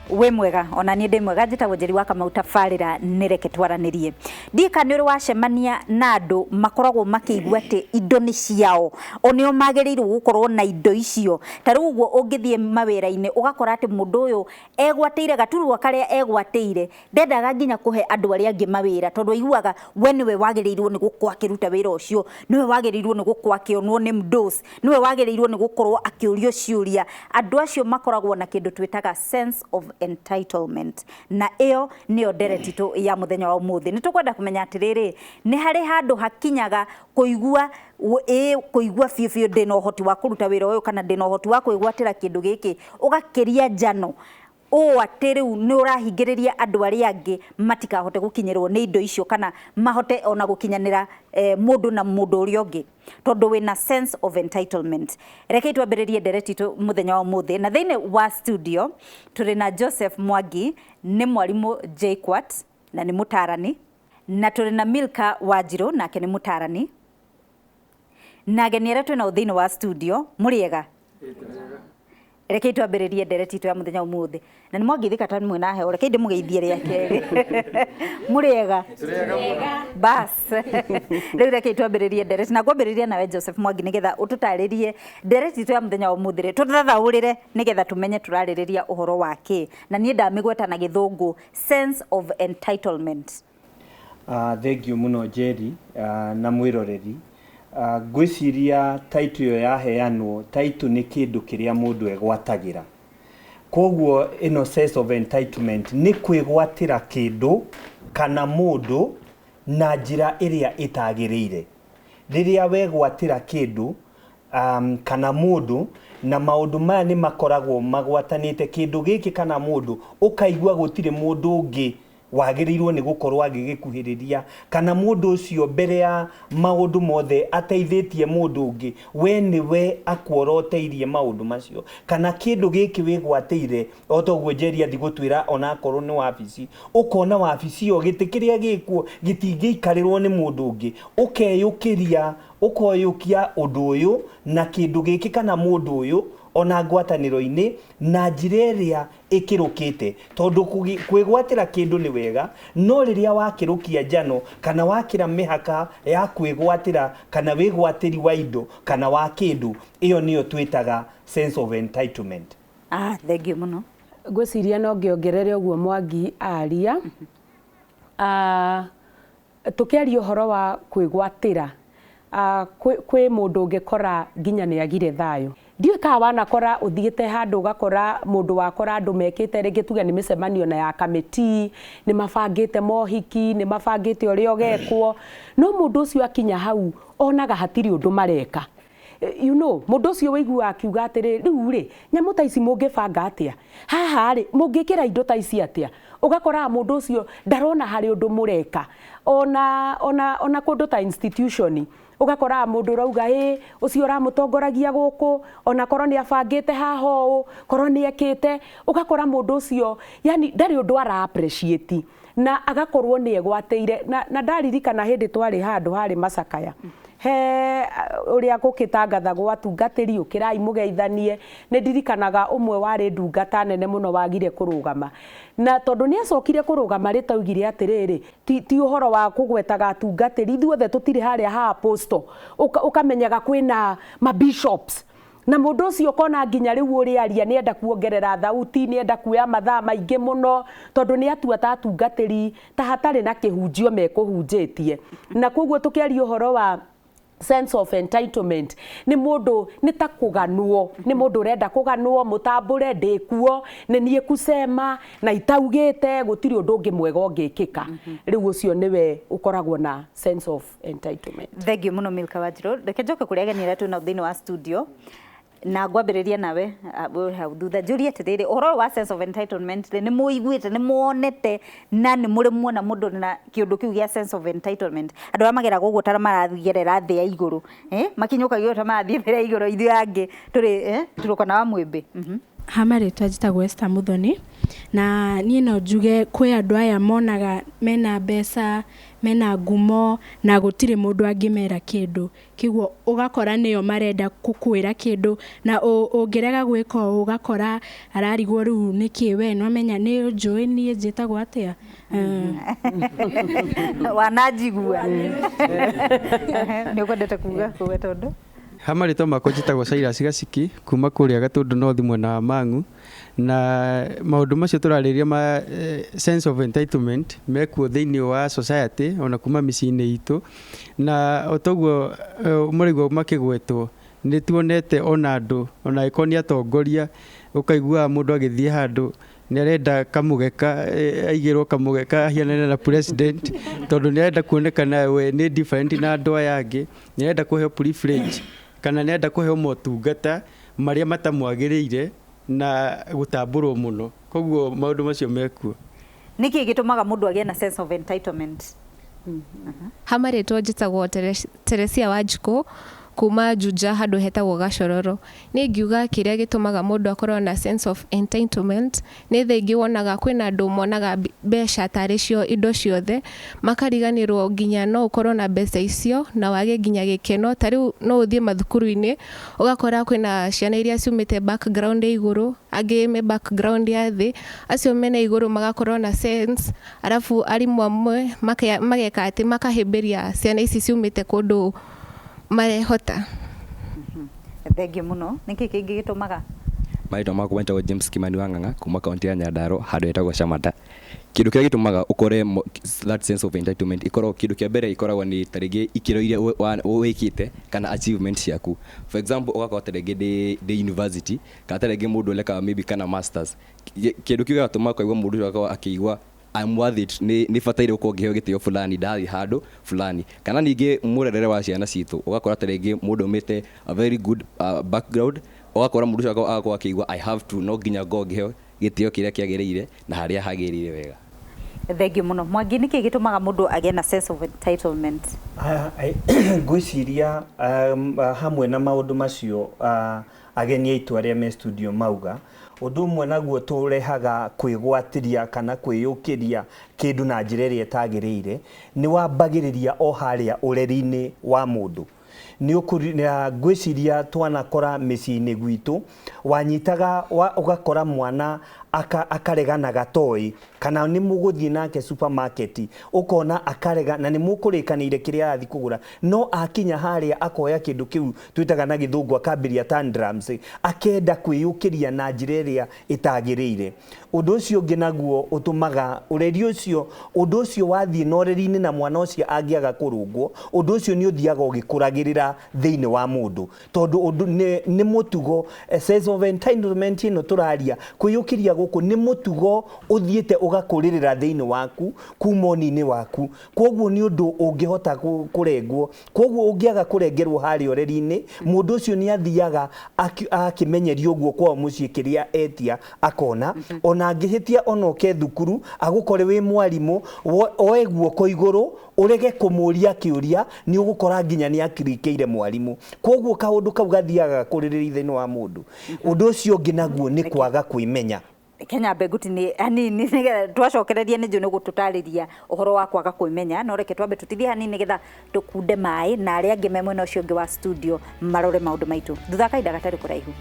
we mwega ona ni ndi mwega njitagwo Njeri wa Kamau tabarira ni reke twaranirie ndika ni uri wacemania na andu makoragwo makiigua ati indo ni ciao onio magiriirwo gukorwo na indo icio taru uguo ungithie mawira-ini ugakora ati mundu uyu egwateire gaturwa karia egwateire ndendaga nginya kuhe andu aria angi mawira tondu iguaga we niwe wagirirwo ni gukwa kiruta wira ucio niwe wagirirwo ni gukwa kionwo ni mdos niwe wagirirwo ni gukorwo akiurio ciuria andu acio makoragwo na kindu twitaga sense of entitlement na iyo niyo nderetitu ya muthenya wa umuthi nitukwenda kumenya atiriri ni hari handu hakinyaga kuigua kuigua fiu ndina uhoti wa kuruta wira uyu kana ndina uhoti wa kuigwatira kindu giki ugakiria njano o ateriu ni urahingiriria andu aria angi matikahote gukinyirwo ni indo icio kana mahote ona gukinyanira mundu na mundu uria ungi tondu wina sense of entitlement reke twambiririe nderetitu muthenya wa umuthi na thiini wa studio turi na Joseph Mwangi ni mwarimu JKUAT na ni mutarani na turi na Milka Wanjiru nake ni mutarani na ageni aria twina thiini wa studio muriega reke twambiririe nderetitu ya muthenya umuthi na ni mwangithika tani mwina he reke ndi mugeithie ria keri muriega bas riu reke twambiririe ndereti na kwambiriria nawe Joseph Mwangi nigetha ututaririe nderetitu ya muthenya umuthi tuthathaurire nigetha tumenye turaririria uhoro wake na nie ndamigweta na githungu sense of entitlement. Thank you muno Njeri na mwiroreri. Gwiciria title ya heanwo title ni kindu kiria mundu egwatagira koguo ino sense of entitlement ni kwigwatira kindu kana mundu na njira iria itagirire riria wegwatira kindu kana mundu na maundu maya ni makoragwo magwatanite kindu giki kana mundu ukaigua gutire mundu ungi wagirirwo ni gukorwo agigikuhiriria kana mundu ucio mbere ya maundu mothe ateithitie mundu ungi we niwe akworoteirie maundu macio kana kindu giki wigwateire otogwo Njeri athi gutwira ona akorwo ni wabici ukona wabici yo gitikiria gikuo gitingiikarirwo ni mundu ungi ukeyukiria ukoyukia undu uyu na kindu giki kana mundu uyu ona ngwataniro-ini na njira iria ikirukite tondu kwigwatira kindu ni wega no riria wakirukia njano kana wakira mihaka ya kwigwatira kana wigwatiri wa indo kana wa kindu iyo niyo twitaga sense of entitlement. Thank you muno. Gwiciria no ngiongerere uguo Mwangi aria tukiaria uhoro wa kwigwatira kwi mundu ungikora nginya ni agire thayo ndiwe ka wanakora uthiite handu ugakora mundu wakora andu mekite ringi tuge ni micemanio na ya kamiti ni mabangite mohiki ni mabangite uria ogekwo no mundu ucio akinya hau onaga hatiri undu mareka you know mundu ucio waigua akiuga atiri riu ri nyamu ta ici mungibanga atia haha ri mungikira indo ta ici atia ugakora mundu ucio ndarona hari undu mureka ona kundu ta institution ugakora mundu rauga ucio ramutongoragia guku ona korwo ni abangite haho korwo ni ekite ugakora mundu ucio yani ndari undu ara appreciate na agakorwo ni egwateire na ndaririkana hindi twari handu hari macakaya he uria gukitangathagwo atungatiri ukirai mugeithanie ni ndirikanaga umwe wari ndungata nene muno wagire kurugama na tondu ni acokire kurugama ritaugire atiriri ti uhoro wa kugwetaga atungatiri ithuothe tutiri haria ha apostle ukamenyaga kwina ma bishops na mundu ucio kona nginya riu uri aria ni enda kuongerera thauti ni enda kuya mathaa maingi muno tondu ni atua ta atungatiri ta hatari na kihunjio mekuhunjitie na koguo tukiaria uhoro wa sense of entitlement ni mundu ni ta kuganwo ni mundu renda kuganwo mutambure ndikuo ni nie kusema na itaugite gutiri undu ungi mwega ungikika riu ucio niwe ukoragwo na sense of entitlement. Thank you muno Milka Wanjiru reke njoke kuria ageni aria twina thiini wa studio na ngwambiriria nawe hau thutha njurie atiriri uhoro wa sense of entitlement ni muiguite ni muonete na ni muri muona mundu na kiundu kiu gia sense of entitlement andu amagera gugu tara marathigerera thia iguru makinyuka gyo tara marathie thia iguru ithu angi turi turuka na wa mwimbi Hamarĩtwa njĩtagwo Esther Muthoni, na niĩ no njuge kwĩ andũ aya monaga mena mbeca, mena ngumo, na gũtirĩ mũndũ angĩmera kĩndũ. Kĩguo ũgakora nĩo marenda gũkwĩra kĩndũ, na ũngĩrega gwĩka ũũ ũgakora ararigwo rĩu nĩkĩ we nwamenya nĩ njũĩ niĩ njĩtagwo atĩa. Wananjigua. Nĩ ũkwendete kuga kũwe tondũ? Hamarĩtwa makwa njĩtagwo Cyrus Gaciki kuma kũrĩa Gatũndũ North mwena wa Mang'u, na maũndũ macio tũrarĩrĩria ma sense of entitlement mekuo thĩinĩ wa society ona kuma mĩciĩ-inĩ itũ, na otoguo mũrĩguo makĩgwetwo nĩ tuonete ona andũ ona ĩkorwo nĩ atongoria ũkaigua mũndũ agĩthiĩ handũ nĩ arenda kamũgeka, aigĩrwo kamũgeka ahianane na president tondũ nĩ arenda kuonekana we nĩ different na andũ aya angĩ, nĩ arenda kũheo privilege kana nĩ arenda kũheo motungata marĩa matamwagĩrĩire na gũtambũrwo mũno. Koguo maũndũ macio mekuo. Nĩkĩ gĩtũmaga mũndũ agĩe na sense of entitlement? Hamarĩtwa njĩtagwo Teresia Wanjikũ kuma Juja handũ hetagwo Gacororo. Nĩ ngiuga kĩrĩa gĩtũmaga mũndũ akorwo na sense of entitlement nĩ thaa ingĩ wonaga kwĩna andũ monaga mbeca tarĩ cio indo ciothe, makariganĩrwo nginya no ũkorwo na mbeca icio na wage nginya gĩkeno. Tarĩu no ũthiĩ mathukuru-inĩ ũgakora kwĩna ciana iria ciumĩte background ya igũrũ, angĩ me background ya thĩ, acio mena igũrũ magakorwo na sense, arabu arimũ amwe mageka atĩ makahĩmbĩria ciana ici ciumĩte kũndũ marehota. Thengiũ mũno. Nĩkĩ kĩngĩ gĩtũmaga? Marĩtwa makwa njĩtagwo James Kimani wa Ng'ang'a kuma kaunti ya Nyandarua handũ hetagwo Shamata. Kĩndũ kĩrĩa gĩtũmaga ũkore that sense of entitlement ikorwo, kĩndũ kĩa mbere ikoragwo nĩ tarĩngĩ ikĩro iria wĩkĩte kana achievement ciaku. For example ũgakorwo tarĩngĩ ndĩ university kana tarĩngĩ mũndũ ũreka maybe kana masters. Kĩndũ kĩu gĩgatũma ũkaigua mũndũ ũcio akĩigua I'm worth it, nĩ bataire gũkorwo ngĩheo gĩtĩo fulani ndathi handũ fulani. Kana ningĩ mũrerere wa ciana citũ ũgakora tarĩngĩ mũndũ umĩte a very good background, ũgakora mũndũ ũcio agakorwo akĩigua I have to, no nginya ngorwo ngĩheo gĩtĩo kĩrĩa kĩagĩrĩire na harĩa hagĩrĩire wega. Thengiũ mũno. Mwangi, nĩkĩ gĩtũmaga mũndũ agĩe na sense of entitlement? Ngwĩciria hamwe na maũndũ macio ageni aitũ arĩa me studio mauga, ũndũ ũmwe naguo tũrehaga kwĩgwatĩria kana kwĩyũkĩria kĩndũ na njĩra ĩrĩa ĩtagĩrĩire nĩ wambagĩrĩria o harĩa ũreri-inĩ wa mũndũ. Ngwĩciria twanakora mĩciĩ-inĩ gwitũ wanyitaga ũgakora mwana akaregana gatoĩ kana nĩ mũgũthiĩ nake supermarket ũkona akarega na nĩ mũkũrĩkanĩire kĩrĩa arathiĩ kũgũra, no akinya harĩa akoya kĩndũ kĩu twĩtaga na gĩthũngũ akambĩria tantrums, akenda kwĩyũkĩria na njĩra ĩrĩa ĩtagĩrĩire. Ũndũ ũcio ũngĩ naguo ũtũmaga ũreri ũcio, ũndũ ũcio wathiĩ na ũreri-inĩ na mwana ũcio angĩaga kũrũngwo, ũndũ ũcio nĩ ũthiaga ũgĩkũragĩrĩra thĩinĩ wa mũndũ, tondũ nĩ mũtugo sense of entitlement ĩno tũraria kwĩyũkĩria gũkũ nĩ mũtugo ũthiĩte ũgakũrĩrĩra thĩinĩ waku kuma ũnini waku. Koguo nĩ ũndũ ũngĩhota kũrengwo, koguo ũngĩaga kũrengerwo harĩa ũreri-inĩ, mũndũ ũcio nĩ athiaga akĩmenyeria ũguo kwao mũciĩ kĩrĩa etia akona, ona angĩhĩtia onoke thukuru agũkore wĩ mwarimũ oe guoko igũrũ ũrege kũmũria kĩũria, nĩ ũgũkora nginya nĩ akirikĩire mwarimũ. Koguo kaũndũ kau gathiaga kũrĩrĩra thĩinĩ wa mũndũ. Ũndũ ũcio ũngĩ naguo nĩ kwaga kwĩmenya. Kenya Mbenguti nĩ hanini nĩgetha twacokereria nĩ njũ nĩ gũtũtarĩria ũhoro wa kwaga kwĩmenya, no reke twambe tũtithie hanini nĩgetha tũkunde maĩ na arĩa angĩ me mwena ũcio ũngĩ wa studio marore maũndũ maitũ. Thutha kahinda gatarĩ kũraihu.